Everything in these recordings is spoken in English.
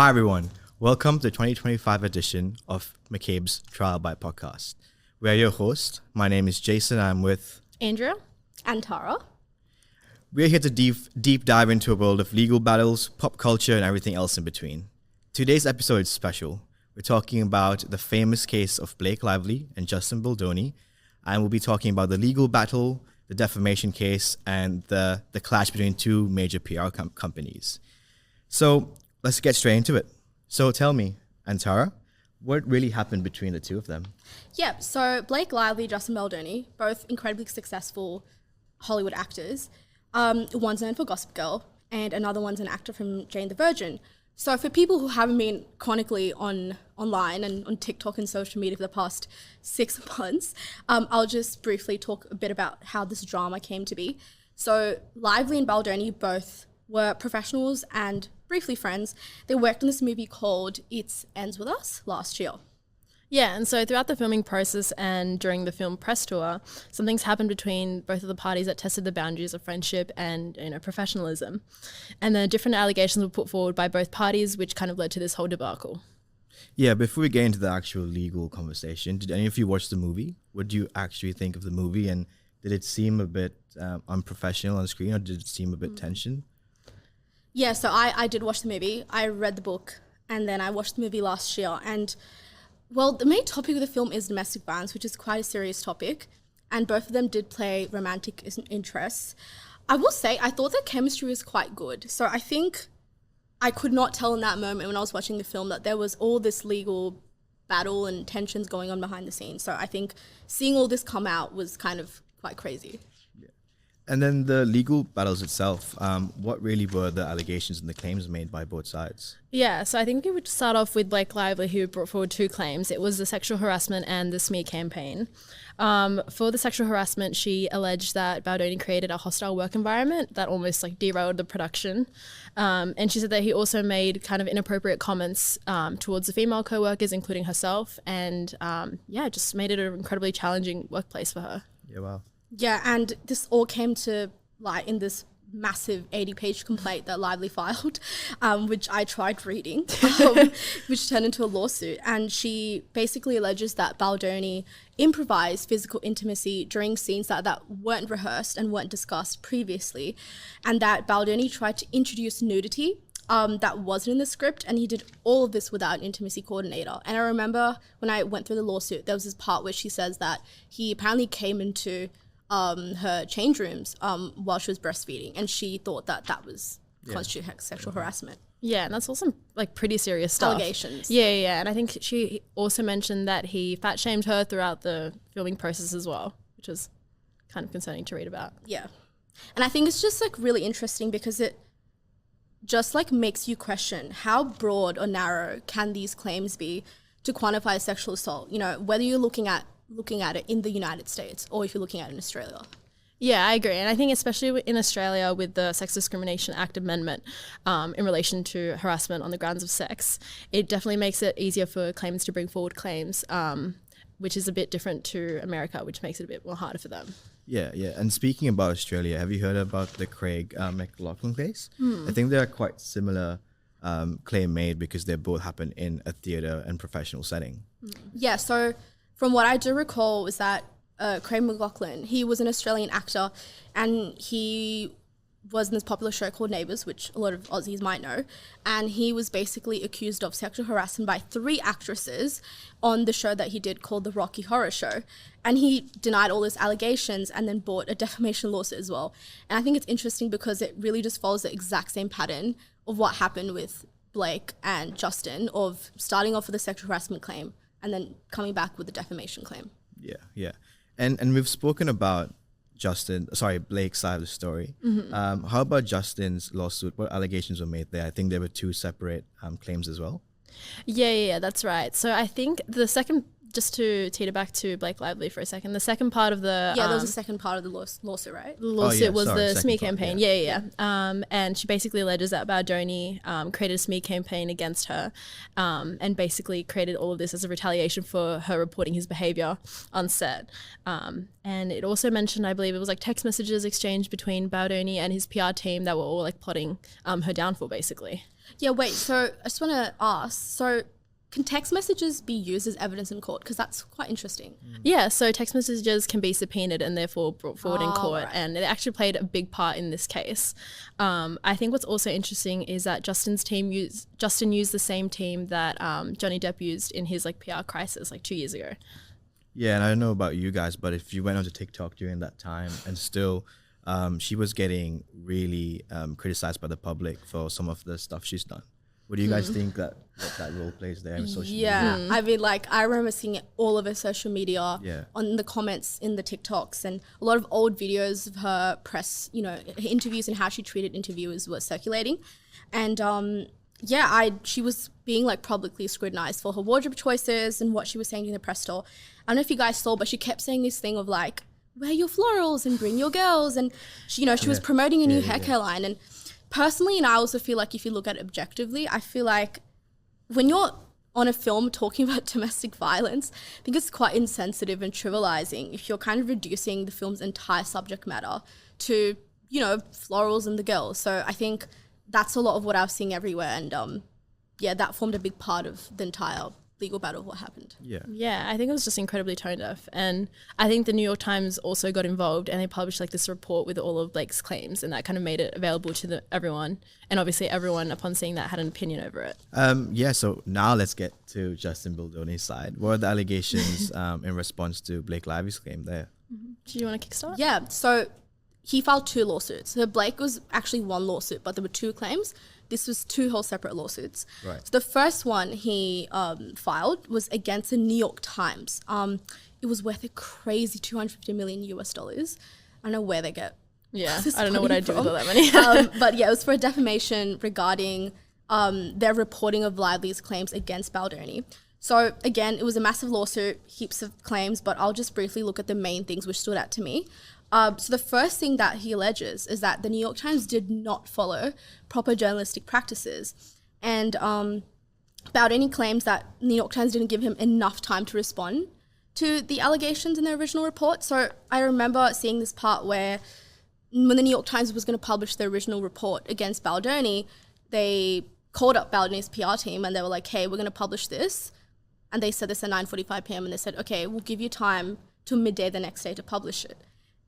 Hi everyone, welcome to the 2025 edition of McCabe's Trial by Podcast. We are your hosts. My name is Jason. I'm with Andrea. Antara. We're here to deep dive into a world of legal battles, pop culture, and everything else in between. Today's episode is special. We're talking about the famous case of Blake Lively and Justin Baldoni, and we'll be talking about the legal battle, the defamation case, and the clash between two major PR companies. So let's get straight into it. So tell me, Antara, what really happened between the two of them? Yeah, so Blake Lively, Justin Baldoni, both incredibly successful Hollywood actors. One's known for Gossip Girl, and another one's an actor from Jane the Virgin. So for people who haven't been chronically online and on TikTok and social media for the past 6 months, I'll just briefly talk a bit about how this drama came to be. So Lively and Baldoni both were professionals and briefly friends. They worked on this movie called It Ends With Us last year. Yeah, and so throughout the filming process and during the film press tour, some things happened between both of the parties that tested the boundaries of friendship and professionalism. And the different allegations were put forward by both parties, which kind of led to this whole debacle. Yeah, before we get into the actual legal conversation, did any of you watch the movie? What do you actually think of the movie? And did it seem a bit unprofessional on screen, or did it seem a bit tension? Yeah, so I did watch the movie. I read the book, and then I watched the movie last year. And well, the main topic of the film is domestic violence, which is quite a serious topic, and both of them did play romantic interests. I will say, I thought their chemistry was quite good. So I think I could not tell in that moment when I was watching the film that there was all this legal battle and tensions going on behind the scenes. So I think seeing all this come out was kind of quite crazy. And then the legal battles itself, what really were the allegations and the claims made by both sides? Yeah, so I think we would start off with Blake Lively, who brought forward two claims. It was the sexual harassment and the smear campaign. For the sexual harassment, she alleged that Baldoni created a hostile work environment that almost derailed the production. And she said that he also made kind of inappropriate comments towards the female co-workers, including herself, and just made it an incredibly challenging workplace for her. Yeah, wow. Yeah, and this all came to light in this massive 80-page complaint that Lively filed, which I tried reading, which turned into a lawsuit. And she basically alleges that Baldoni improvised physical intimacy during scenes that weren't rehearsed and weren't discussed previously, and that Baldoni tried to introduce nudity that wasn't in the script, and he did all of this without an intimacy coordinator. And I remember when I went through the lawsuit, there was this part where she says that he apparently came into her change rooms while she was breastfeeding, and she thought that was constitute sexual harassment. Yeah, and that's also pretty serious stuff. Allegations. Yeah, and I think she also mentioned that he fat shamed her throughout the filming process as well, which was kind of concerning to read about. Yeah, and I think it's just really interesting because it just makes you question how broad or narrow can these claims be to quantify a sexual assault. Whether you're looking at it in the United States or if you're looking at it in Australia. Yeah, I agree. And I think especially in Australia with the Sex Discrimination Act amendment in relation to harassment on the grounds of sex, it definitely makes it easier for claimants to bring forward claims, which is a bit different to America, which makes it a bit more harder for them. Yeah. And speaking about Australia, have you heard about the Craig McLaughlin case? I think they're quite similar claim made because they both happen in a theatre and professional setting. Yeah, so from what I do recall was that Craig McLaughlin, he was an Australian actor, and he was in this popular show called Neighbours, which a lot of Aussies might know, and he was basically accused of sexual harassment by 3 actresses on the show that he did called The Rocky Horror Show. And he denied all those allegations and then brought a defamation lawsuit as well. And I think it's interesting because it really just follows the exact same pattern of what happened with Blake and Justin, of starting off with a sexual harassment claim and then coming back with a defamation claim. Yeah. And we've spoken about Blake's side of the story. How about Justin's lawsuit? What allegations were made there? I think there were 2 separate claims as well. Yeah, that's right. So I think the second, just to teeter back to Blake Lively for a second, the second part of the... Yeah, there was a second part of the lawsuit, right? The lawsuit was the smear campaign. Yeah. And she basically alleges that Baldoni created a smear campaign against her and basically created all of this as a retaliation for her reporting his behaviour on set. And it also mentioned, I believe it was text messages exchanged between Baldoni and his PR team that were all plotting her downfall, basically. Yeah, wait, so I just want to ask, so can text messages be used as evidence in court? Because that's quite interesting. Yeah, so text messages can be subpoenaed and therefore brought forward in court, right. and it actually played a big part in this case. I think what's also interesting is that Justin used the same team that Johnny Depp used in his like PR crisis like 2 years ago. Yeah, and I don't know about you guys, but if you went onto TikTok during that time and still, she was getting really criticized by the public for some of the stuff she's done. What do you guys think that role plays there in social media? I mean, like, I remember seeing it all over social media, Yeah. on the comments in the TikToks, and a lot of old videos of her press, her interviews and how she treated interviewers were circulating. And she was being like publicly scrutinized for her wardrobe choices and what she was saying in the press tour. I don't know if you guys saw, but she kept saying this thing of like, wear your florals and bring your girls. And she was promoting a new hair care line. And personally, and I also feel like if you look at it objectively, I feel like when you're on a film talking about domestic violence, I think it's quite insensitive and trivializing if you're kind of reducing the film's entire subject matter to, florals and the girls. So I think that's a lot of what I was seeing everywhere. And that formed a big part of the entire legal battle of what happened. Yeah, I think it was just incredibly tone deaf. And I think the New York Times also got involved and they published like this report with all of Blake's claims, and that kind of made it available to everyone. And obviously everyone, upon seeing that, had an opinion over it. So now let's get to Justin Baldoni's side. What are the allegations in response to Blake Lively's claim there? Do you want to kickstart? Yeah, so he filed 2 lawsuits. So Blake was actually 1 lawsuit, but there were 2 claims. This was 2 whole separate lawsuits. Right. So the first one he filed was against the New York Times. It was worth a crazy $250 million US. I don't know where they get. Yeah, this I don't know what I'd do with all that money. But yeah, it was for a defamation regarding their reporting of Lively's claims against Baldoni. So again, it was a massive lawsuit, heaps of claims, but I'll just briefly look at the main things which stood out to me. So the first thing that he alleges is that the New York Times did not follow proper journalistic practices. And Baldoni claims that New York Times didn't give him enough time to respond to the allegations in their original report. So I remember seeing this part where when the New York Times was going to publish their original report against Baldoni, they called up Baldoni's PR team and they were like, hey, we're going to publish this. And they said this at 9:45 p.m. and they said, okay, we'll give you time till midday the next day to publish it.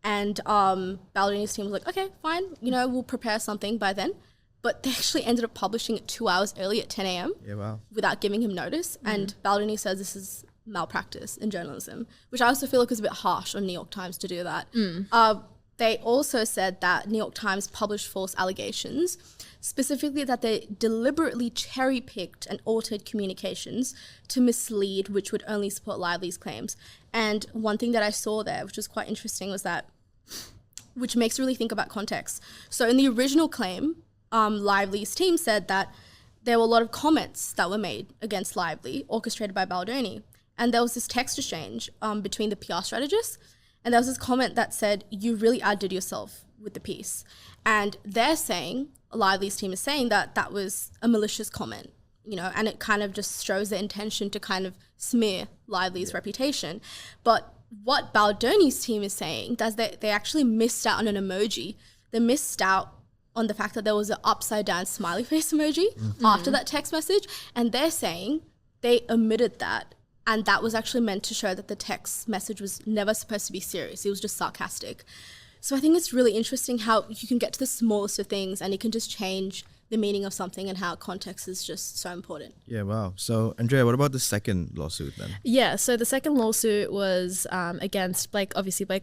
And Baldoni's team was like, okay, fine, we'll prepare something by then. But they actually ended up publishing it 2 hours early at 10 a.m. Yeah, wow. without giving him notice. And Baldoni says this is malpractice in journalism, which I also feel like was a bit harsh on New York Times to do that. They also said that New York Times published false allegations, specifically that they deliberately cherry-picked and altered communications to mislead, which would only support Lively's claims. And one thing that I saw there, which was quite interesting, was that, which makes you really think about context. So in the original claim, Lively's team said that there were a lot of comments that were made against Lively, orchestrated by Baldoni. And there was this text exchange between the PR strategists. And there was this comment that said, you really outdid yourself with the piece. And they're saying, Lively's team is saying that that was a malicious comment, and it kind of just shows the intention to kind of smear Lively's reputation. But what Baldoni's team is saying is that they actually missed out on an emoji. They missed out on the fact that there was an upside down smiley face emoji after that text message. And they're saying they omitted that. And that was actually meant to show that the text message was never supposed to be serious. It was just sarcastic. So I think it's really interesting how you can get to the smallest of things and it can just change the meaning of something, and how context is just so important. Yeah, wow. So, Andrea, what about the second lawsuit then? Yeah, so the second lawsuit was against Blake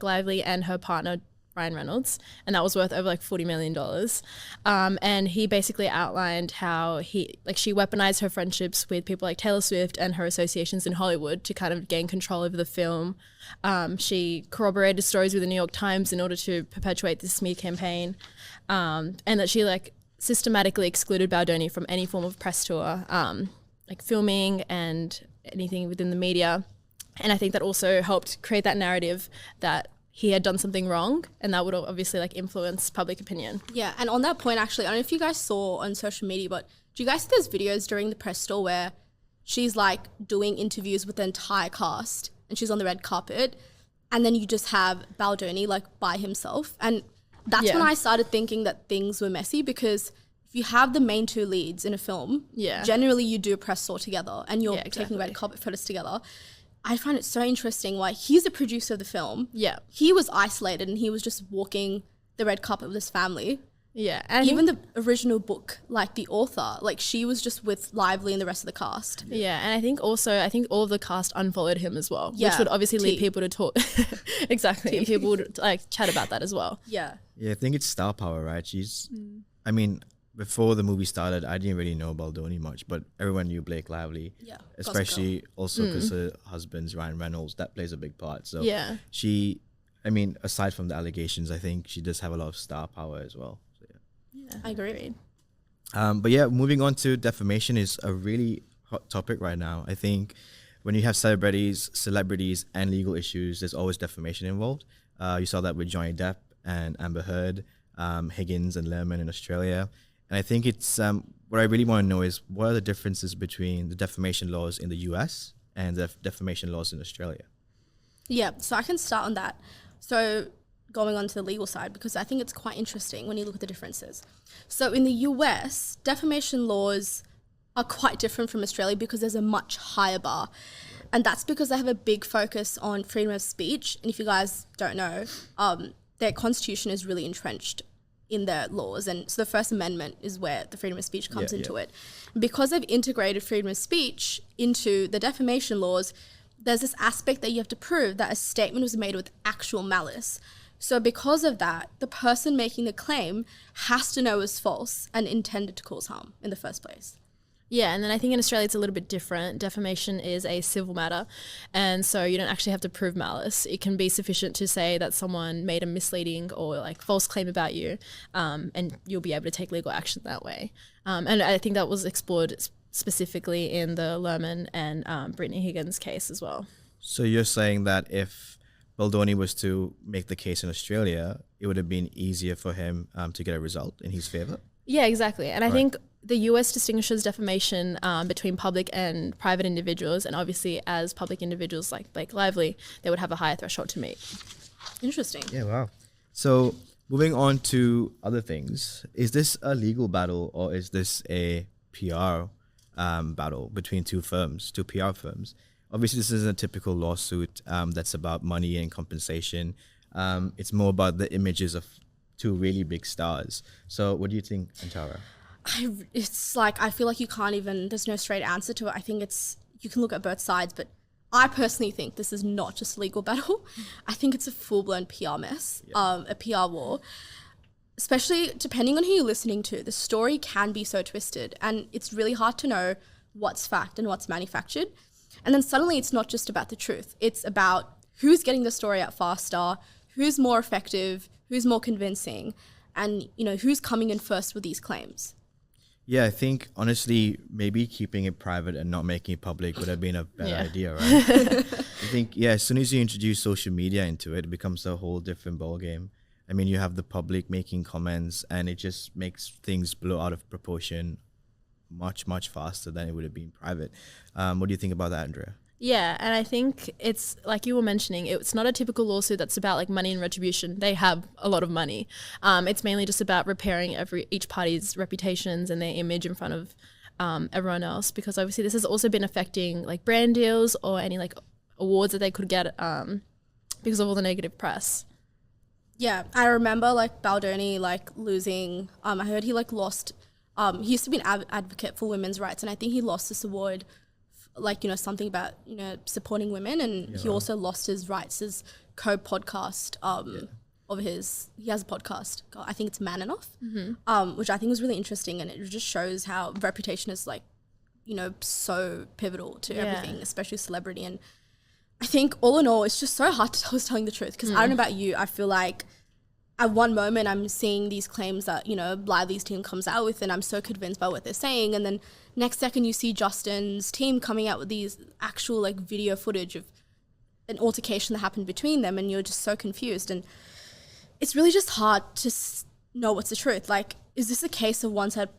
Lively and her partner, Ryan Reynolds, and that was worth over like $40 million. And he basically outlined how she weaponized her friendships with people like Taylor Swift and her associations in Hollywood to kind of gain control over the film. She corroborated stories with the New York Times in order to perpetuate this smear campaign, and that she systematically excluded Baldoni from any form of press tour, like filming and anything within the media. And I think that also helped create that narrative that he had done something wrong, and that would obviously influence public opinion. Yeah, and on that point, actually, I don't know if you guys saw on social media, but do you guys see those videos during the press tour where she's doing interviews with the entire cast and she's on the red carpet, and then you just have Baldoni by himself? And that's when I started thinking that things were messy, because if you have the main two leads in a film, generally you do a press tour together and you're taking red carpet photos together. I find it so interesting why he's the producer of the film. Yeah. He was isolated and he was just walking the red carpet with his family. Yeah. And even the original book, like the author, like she was just with Lively and the rest of the cast. Yeah. And I think all of the cast unfollowed him as well, Yeah. which would obviously lead people to talk. Exactly. And people would like chat about that as well. Yeah. Yeah, I think it's star power, right? I mean, before the movie started, I didn't really know Baldoni much, but everyone knew Blake Lively. Yeah. Especially also because her husband's Ryan Reynolds, that plays a big part. So Yeah. aside from the allegations, I think she does have a lot of star power as well. So, Yeah. I agree. but yeah, moving on to defamation is a really hot topic right now. I think when you have celebrities and legal issues, there's always defamation involved. You saw that with Johnny Depp and Amber Heard, Higgins and Lerman in Australia. And I think it's what I really want to know is what are the differences between the defamation laws in the US and the defamation laws in Australia? Yeah, so I can start on that. So going on to the legal side, because I think it's quite interesting when you look at the differences. So in the US, defamation laws are quite different from Australia because there's a much higher bar. And that's because they have a big focus on freedom of speech. And if you guys don't know, their constitution is really entrenched in their laws. And so the First Amendment is where the freedom of speech comes into it. Because they've integrated freedom of speech into the defamation laws, there's this aspect that you have to prove that a statement was made with actual malice. So because of that, the person making the claim has to know it's false and intended to cause harm in the first place. Yeah, and then I think in Australia it's a little bit different. Defamation is a civil matter, and so you don't actually have to prove malice. It can be sufficient to say that someone made a misleading or like false claim about you, and you'll be able to take legal action that way. And I think that was explored specifically in the Lerman and Brittany Higgins case as well. So you're saying that if Baldoni was to make the case in Australia, it would have been easier for him to get a result in his favor? Yeah, exactly. And I think the US distinguishes defamation between public and private individuals, and obviously as public individuals like Blake Lively, they would have a higher threshold to meet. Interesting. Yeah, wow. So moving on to other things, is this a legal battle or is this a PR battle between two PR firms? Obviously, this isn't a typical lawsuit that's about money and compensation. It's more about the images of two really big stars. So what do you think, Antara? It's like, I feel like you can't even, there's no straight answer to it. I think you can look at both sides, but I personally think this is not just a legal battle. I think it's a full-blown PR mess, a PR war. Especially depending on who you're listening to, the story can be so twisted and it's really hard to know what's fact and what's manufactured. And then suddenly it's not just about the truth. It's about who's getting the story out faster, who's more effective, who's more convincing, and who's coming in first with these claims. Yeah, I think honestly, maybe keeping it private and not making it public would have been a better idea, right? I think, as soon as you introduce social media into it, it becomes a whole different ballgame. I mean, you have the public making comments and it just makes things blow out of proportion much, much faster than it would have been private. What do you think about that, Andrea? Yeah, and I think it's like you were mentioning, it's not a typical lawsuit that's about like money and retribution. They have a lot of money. It's mainly just about repairing each party's reputations and their image in front of everyone else, because obviously this has also been affecting like brand deals or any like awards that they could get because of all the negative press. Yeah, I remember like Baldoni like losing, I heard he like lost, he used to be an advocate for women's rights, and I think he lost this award like, something about, supporting women, and he also lost his rights as co-podcast of his, he has a podcast, I think it's Man Enough, which I think was really interesting, and it just shows how reputation is like, so pivotal to everything, especially celebrity. And I think all in all, it's just so hard to tell who's telling the truth, because I don't know about you, I feel like at one moment I'm seeing these claims that, Lively's team comes out with, and I'm so convinced by what they're saying. And then next second you see Justin's team coming out with these actual like video footage of an altercation that happened between them, and you're just so confused. And it's really just hard to know what's the truth. Like, is this a case of one side,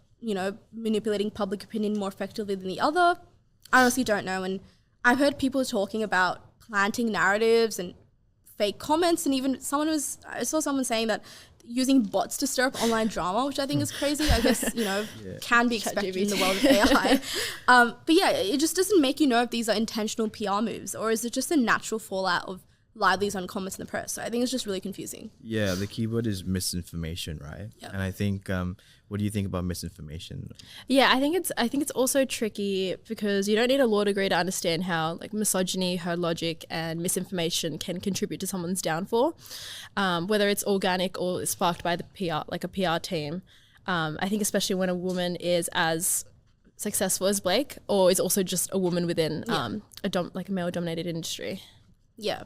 manipulating public opinion more effectively than the other? I honestly don't know. And I've heard people talking about planting narratives and fake comments, and even I saw someone saying that using bots to stir up online drama, which I think is crazy. I guess, can be expected in the world of AI. But yeah, it just doesn't make you know if these are intentional PR moves or is it just a natural fallout of Lively's on comments in the press. So I think it's just really confusing. Yeah, the keyword is misinformation, right? Yep. And I think, what do you think about misinformation? Yeah, I think it's also tricky because you don't need a law degree to understand how like misogyny, herd logic, and misinformation can contribute to someone's downfall, whether it's organic or sparked by the PR, like a PR team. I think especially when a woman is as successful as Blake, or is also just a woman within a male-dominated industry. Yeah.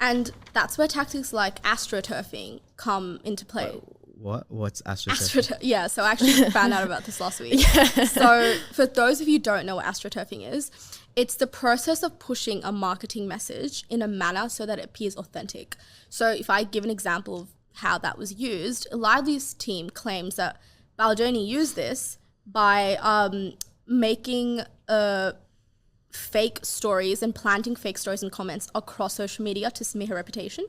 And that's where tactics like astroturfing come into play. What's astroturfing? Yeah, so I actually found out about this last week. So for those of you who don't know what astroturfing is, it's the process of pushing a marketing message in a manner so that it appears authentic. So if I give an example of how that was used, Lively's team claims that Baldoni used this by making fake stories and planting fake stories and comments across social media to smear her reputation.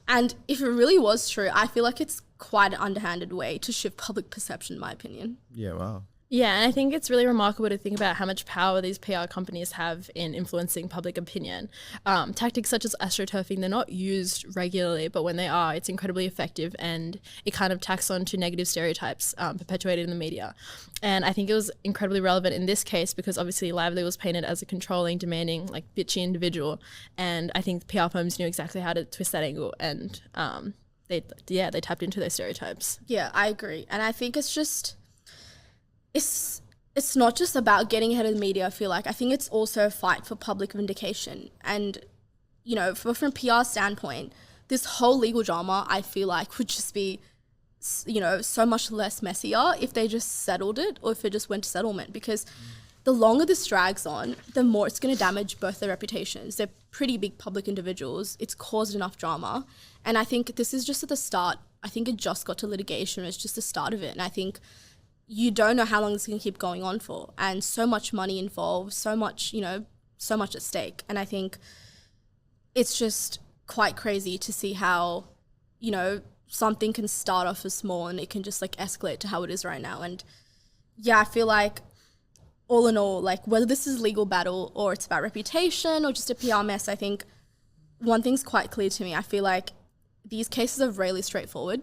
And if it really was true, I feel like it's quite an underhanded way to shift public perception, in my opinion. Yeah, wow. Yeah, and I think it's really remarkable to think about how much power these PR companies have in influencing public opinion. Tactics such as astroturfing, they're not used regularly, but when they are, it's incredibly effective and it kind of tacks on to negative stereotypes perpetuated in the media. And I think it was incredibly relevant in this case because obviously Lively was painted as a controlling, demanding, like bitchy individual. And I think PR firms knew exactly how to twist that angle and they tapped into those stereotypes. Yeah, I agree. And I think it's just... It's not just about getting ahead of the media, I feel like. I think it's also a fight for public vindication. And, from a PR standpoint, this whole legal drama, I feel like, would just be, so much less messier if they just settled it or if it just went to settlement. Because the longer this drags on, the more it's going to damage both their reputations. They're pretty big public individuals. It's caused enough drama. And I think this is just at the start. I think it just got to litigation. It's just the start of it. And I think... you don't know how long this can keep going on for, and so much money involved, so much at stake. And I think it's just quite crazy to see how, something can start off as small and it can just like escalate to how it is right now. And yeah, I feel like all in all, like whether this is a legal battle or it's about reputation or just a PR mess, I think one thing's quite clear to me. I feel like these cases are really straightforward.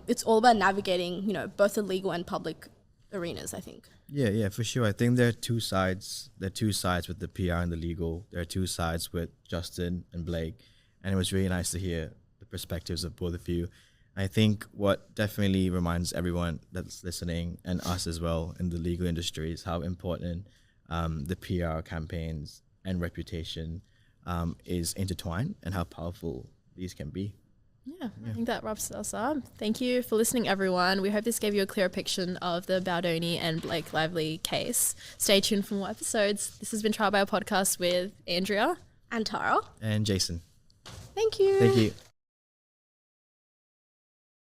It's all about navigating, both the legal and public arenas, I think. Yeah, for sure. I think there are two sides. There are two sides with the PR and the legal. There are two sides with Justin and Blake. And it was really nice to hear the perspectives of both of you. I think what definitely reminds everyone that's listening and us as well in the legal industry is how important the PR campaigns and reputation is intertwined and how powerful these can be. Yeah, I think that wraps us up. Thank you for listening, everyone. We hope this gave you a clearer picture of the Baldoni and Blake Lively case. Stay tuned for more episodes. This has been Trial by a Podcast with Andrea, Antara, and Jason. Thank you. Thank you.